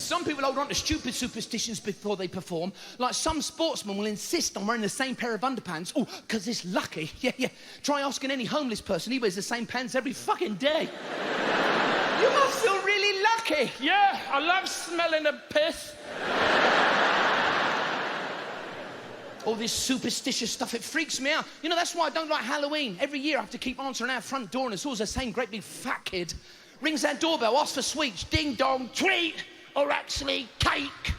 Some people hold on to stupid superstitions before they perform. Like some sportsmen will insist on wearing the same pair of underpants. Oh, because it's lucky. Yeah. Try asking any homeless person. He wears the same pants every fucking day. You must feel really lucky. Yeah, I love smelling of piss. All this superstitious stuff, it freaks me out. You know, that's why I don't like Halloween. Every year I have to keep answering our front door and it's always the same great big fat kid. Rings that doorbell, asks for sweets, ding dong, treat, or actually cake.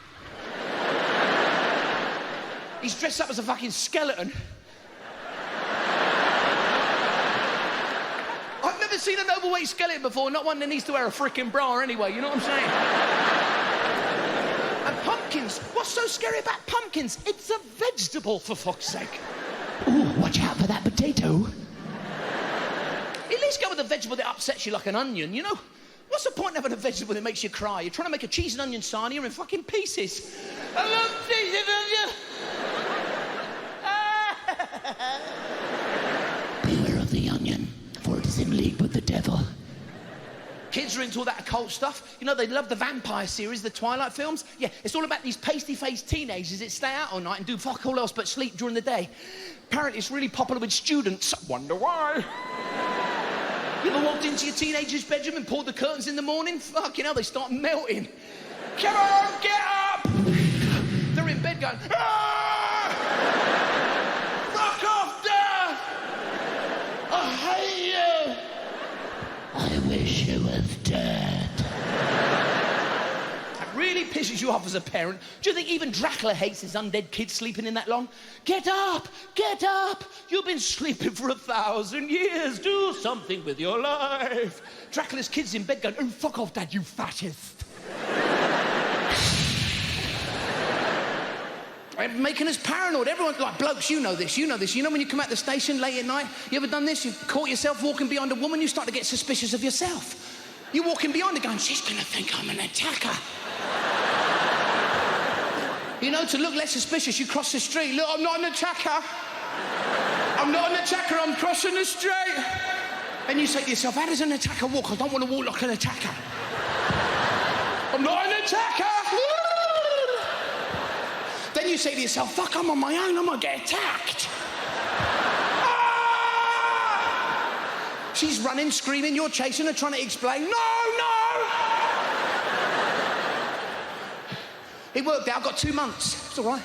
He's dressed up as a fucking skeleton. I've never seen an overweight skeleton before, not one that needs to wear a frickin' bra anyway, you know what I'm saying? And pumpkins. What's so scary about pumpkins? It's a vegetable, for fuck's sake. Ooh, watch out for that potato. At least go with a vegetable that upsets you like an onion, you know? What's the point of having a vegetable that makes you cry? You're trying to make a cheese and onion sarnie, you're in fucking pieces. I love cheese and onion. Beware of the onion, for it is in league with the devil. Kids are into all that occult stuff. You know, they love the vampire series, the Twilight films. Yeah, it's all about these pasty-faced teenagers that stay out all night and do fuck all else but sleep during the day. Apparently, it's really popular with students. Wonder why? You ever walked into your teenager's bedroom and pulled the curtains in the morning? Fucking hell, they start melting. Come on, get up! They're in bed going, ah! Fuck off, Dad! I hate you! I wish you was dead. That really pisses you off as a parent. Do you think even Dracula hates his undead kids sleeping in that long? Get up! Get up! You've been sleeping for 1,000 years. Do something with your life. Dracula's kids in bed going, oh, fuck off, Dad, you fascist. Making us paranoid. Everyone, like blokes, you know this. You know when you come out the station late at night, you ever done this? You caught yourself walking behind a woman, you start to get suspicious of yourself. You're walking behind her going, she's gonna think I'm an attacker. You know, to look less suspicious, you cross the street. Look, I'm not an attacker. I'm not an attacker, I'm crossing the street. And you say to yourself, how does an attacker walk? I don't want to walk like an attacker. I'm not an attacker. Then you say to yourself, fuck, I'm on my own, I'm gonna get attacked. Ah! She's running, screaming, you're chasing her, trying to explain, no! It worked out, I got 2 months, it's all right.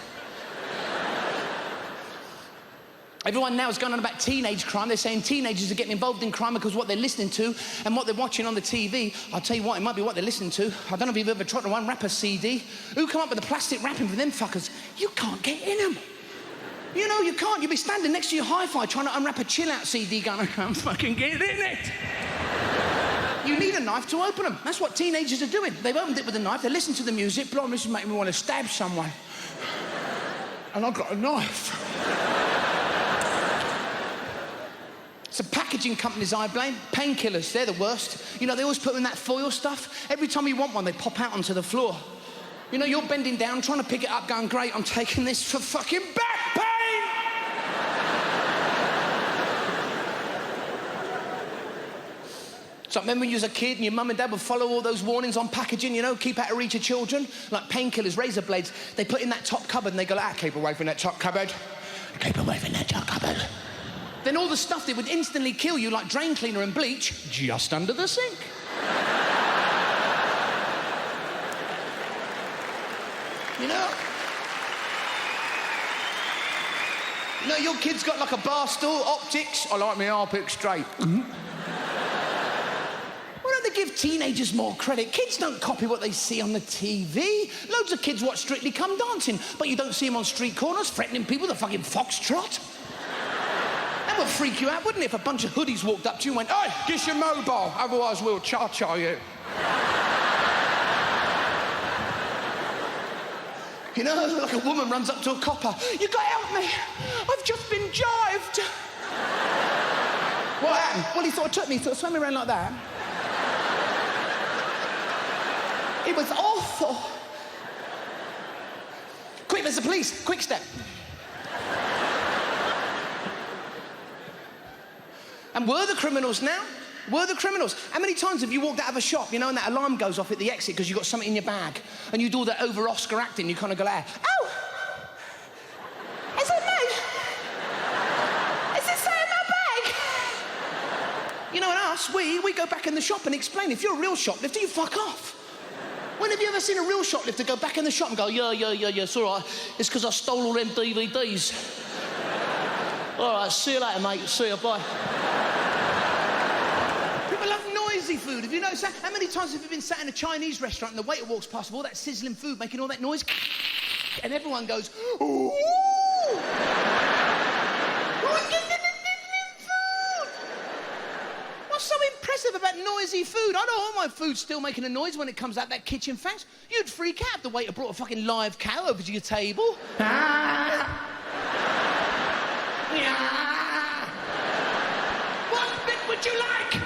Everyone now is going on about teenage crime. They're saying teenagers are getting involved in crime because of what they're listening to and what they're watching on the TV. I'll tell you what, it might be what they're listening to. I don't know if you've ever tried to unwrap a CD. Who come up with the plastic wrapping for them fuckers? You can't get in them. You know, you can't. You'll be standing next to your hi-fi trying to unwrap a chill-out CD going, I can't fucking get in it. You need a knife to open them. That's what teenagers are doing. They've opened it with a knife. They listen to the music. Blimey, this is making me want to stab someone. And I've got a knife. Some packaging companies I blame. Painkillers, they're the worst. You know, they always put in that foil stuff. Every time you want one, they pop out onto the floor. You know, you're bending down, trying to pick it up, going, great, I'm taking this for fucking back pain! So remember when you was a kid and your mum and dad would follow all those warnings on packaging, you know, keep out of reach of children? Like painkillers, razor blades, they put in that top cupboard and they go, keep away from that top cupboard. Keep away from that top cupboard. Then all the stuff that would instantly kill you, like drain cleaner and bleach, just under the sink. You know? You know, your kid's got like a bar stool, optics. I like my armpit straight. Why don't they give teenagers more credit? Kids don't copy what they see on the TV. Loads of kids watch Strictly Come Dancing, but you don't see them on street corners threatening people with a fucking foxtrot. That would freak you out, wouldn't it, if a bunch of hoodies walked up to you and went, hey, get your mobile, otherwise we'll cha-cha you. You know, like a woman runs up to a copper. You gotta help me. I've just been jived. What happened? Well, he sort of took me, sort of swam me around like that. It was awful. Quick, there's the police. Quick step. And we're the criminals now. We're the criminals. How many times have you walked out of a shop, you know, and that alarm goes off at the exit because you've got something in your bag, and you do all that over-Oscar acting, you kind of go like, oh! Is it me? Is it something in my bag? You know, and us, we go back in the shop and explain. If you're a real shoplifter, you fuck off. When have you ever seen a real shoplifter go back in the shop and go, yeah, it's all right. It's because I stole all them DVDs. All right, see you later, mate. See you, bye. People love noisy food. Have you noticed that? How many times have you been sat in a Chinese restaurant and the waiter walks past with all that sizzling food, making all that noise, and everyone goes, ooh! What's so impressive about noisy food? I know all my food's still making a noise when it comes out that kitchen fast. You'd freak out if the waiter brought a fucking live cow over to your table. What bit would you like?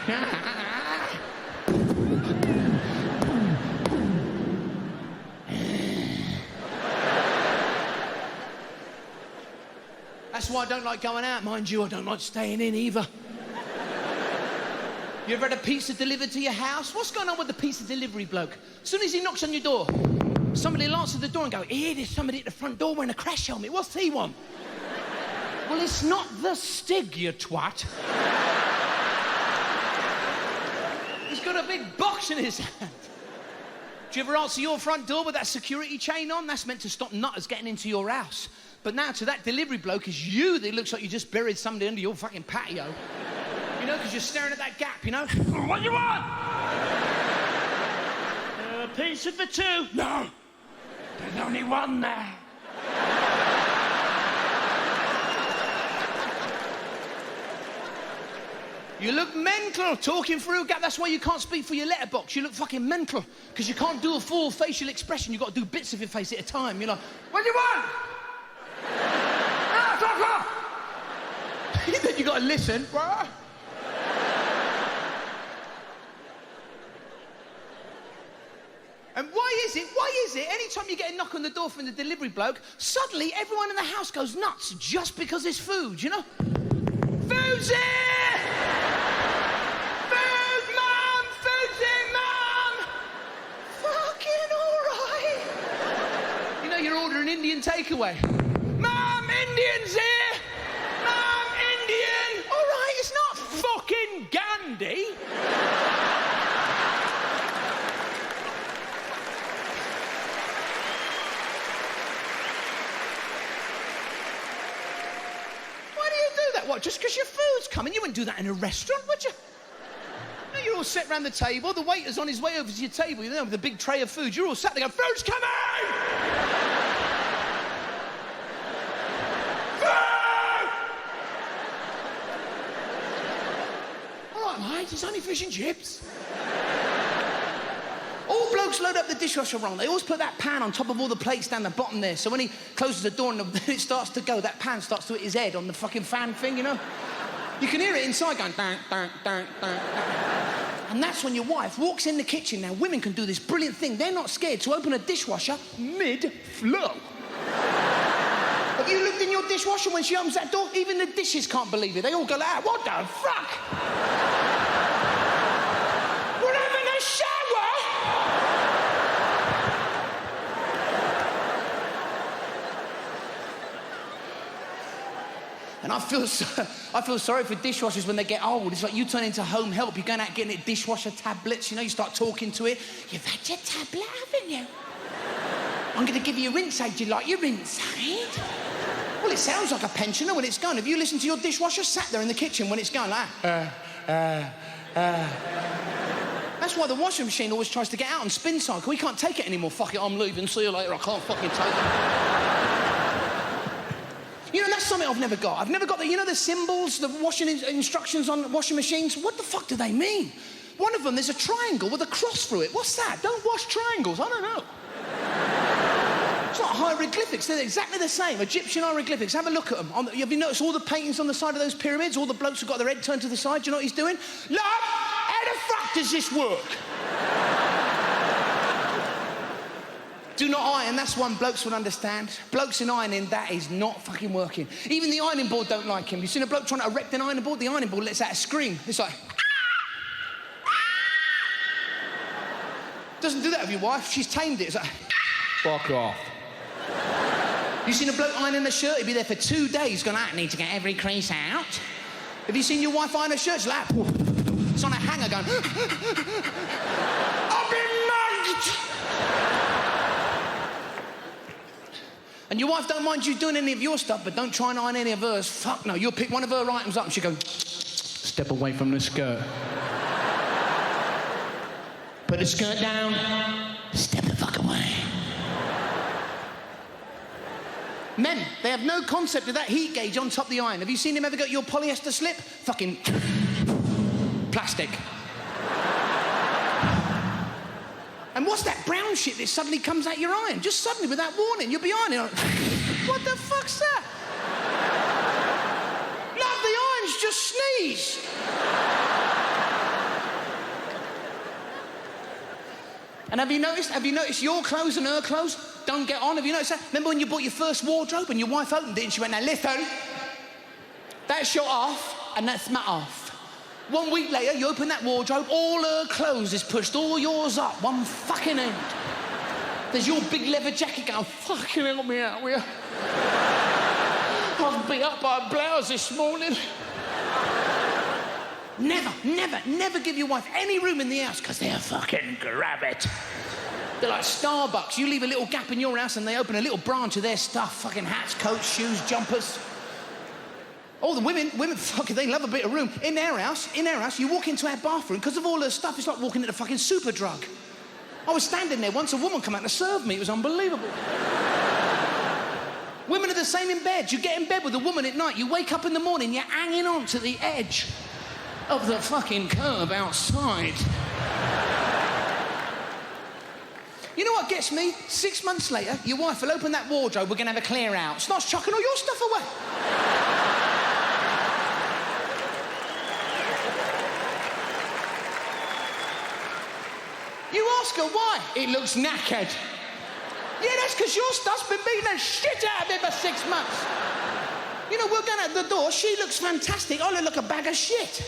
That's why I don't like going out, mind you. I don't like staying in either. You ever had a pizza delivered to your house? What's going on with the pizza delivery bloke? As soon as he knocks on your door, somebody will answer the door and go, here, there's somebody at the front door wearing a crash helmet. What's he want? Well, it's not the Stig, you twat. He's got a big box in his hand. Do you ever answer your front door with that security chain on? That's meant to stop nutters getting into your house. But now to that delivery bloke, it's you that looks like you just buried somebody under your fucking patio. You know, because you're staring at that gap, you know? What do you want? Pizza for two. No. There's only one there. You look mental talking through a gap. That's why you can't speak for your letterbox. You look fucking mental. Because you can't do a full facial expression. You've got to do bits of your face at a time. You're like, what do you want? Fuck off! Then you got to listen. And why is it, anytime you get a knock on the door from the delivery bloke, suddenly everyone in the house goes nuts just because it's food, you know? Food's here! Food, Mum! Food's here, Mum! Fucking all right. You know, you're ordering Indian takeaway. Mum, Indian's here! Mum, Indian! All right, it's not fucking Gandhi. What, just because your food's coming? You wouldn't do that in a restaurant, would you? No, you're all sat around the table, the waiter's on his way over to your table, you know, with a big tray of food. You're all sat there going, food's coming! Food! All right, mate, it's only fish and chips. All blokes load up the dishwasher wrong. They always put that pan on top of all the plates down the bottom there. So when he closes the door and it starts to go, that pan starts to hit his head on the fucking fan thing, you know? You can hear it inside going, dun, dun, dun, dun, dun. And that's when your wife walks in the kitchen. Now, women can do this brilliant thing. They're not scared to open a dishwasher mid-flow. Have you looked in your dishwasher when she opens that door? Even the dishes can't believe it. They all go like, ah, what the fuck? We're having a shower! And I feel sorry for dishwashers when they get old. It's like you turn into home help. You're going out getting it dishwasher tablets. You know, you start talking to it. You've had your tablet, haven't you? I'm going to give you a rinse aid. Do you like your rinse aid? Well, it sounds like a pensioner when it's gone. Have you listened to your dishwasher sat there in the kitchen when it's gone like That's why the washing machine always tries to get out and spin cycle. We can't take it anymore. Fuck it, I'm leaving. See you later. I can't fucking take it. You know, that's something I've never got. I've never got the, you know, the symbols, the washing instructions on washing machines? What the fuck do they mean? One of them, there's a triangle with a cross through it. What's that? Don't wash triangles. I don't know. It's not hieroglyphics. They're exactly the same. Egyptian hieroglyphics. Have a look at them. Have you noticed all the paintings on the side of those pyramids? All the blokes who've got their head turned to the side. Do you know what he's doing? Love, how the fuck does this work? Do not iron, that's one blokes would understand. Blokes in ironing, that is not fucking working. Even the ironing board don't like him. You seen a bloke trying to erect an ironing board? The ironing board lets out a scream. It's like, ah! doesn't do that with your wife. She's tamed it. It's like, Fuck off. you seen a bloke ironing a shirt? He'd be there for 2 days going, I need to get every crease out. Have you seen your wife iron a shirt? She's like, it's on a hanger going, I've been mugged! And your wife don't mind you doing any of your stuff, but don't try and iron any of hers. Fuck no, you'll pick one of her items up and she'll go, step away from the skirt. Put the skirt down. Step the fuck away. Men, they have no concept of that heat gauge on top of the iron. Have you seen him ever get your polyester slip? Fucking plastic. And what's that brown shit that suddenly comes out your iron? Just suddenly, without warning, you'll be ironing. What the fuck's that? Love, the iron's just sneezed. And have you noticed your clothes and her clothes don't get on? Have you noticed that? Remember when you bought your first wardrobe and your wife opened it and she went, now listen, that's your off and that's my off. 1 week later, you open that wardrobe, all her clothes is pushed, all yours up, one fucking end. There's your big leather jacket going, fucking help me out, will you? I was beat up by a blouse this morning. Never give your wife any room in the house, because they'll fucking grab it. They're like Starbucks. You leave a little gap in your house and they open a little branch of their stuff, fucking hats, coats, shoes, jumpers. Oh, the women, fucking, they love a bit of room. In our house, you walk into our bathroom, because of all her stuff, it's like walking into fucking Superdrug. I was standing there once, a woman came out to serve me. It was unbelievable. Women are the same in bed. You get in bed with a woman at night, you wake up in the morning, you're hanging on to the edge of the fucking curb outside. You know what gets me? 6 months later, your wife will open that wardrobe, we're going to have a clear out. Starts chucking all your stuff away. You ask her why. It looks knackered. Yeah, that's because your stuff's been beating the shit out of me for 6 months. You know, we're going out the door, she looks fantastic. I look like a bag of shit.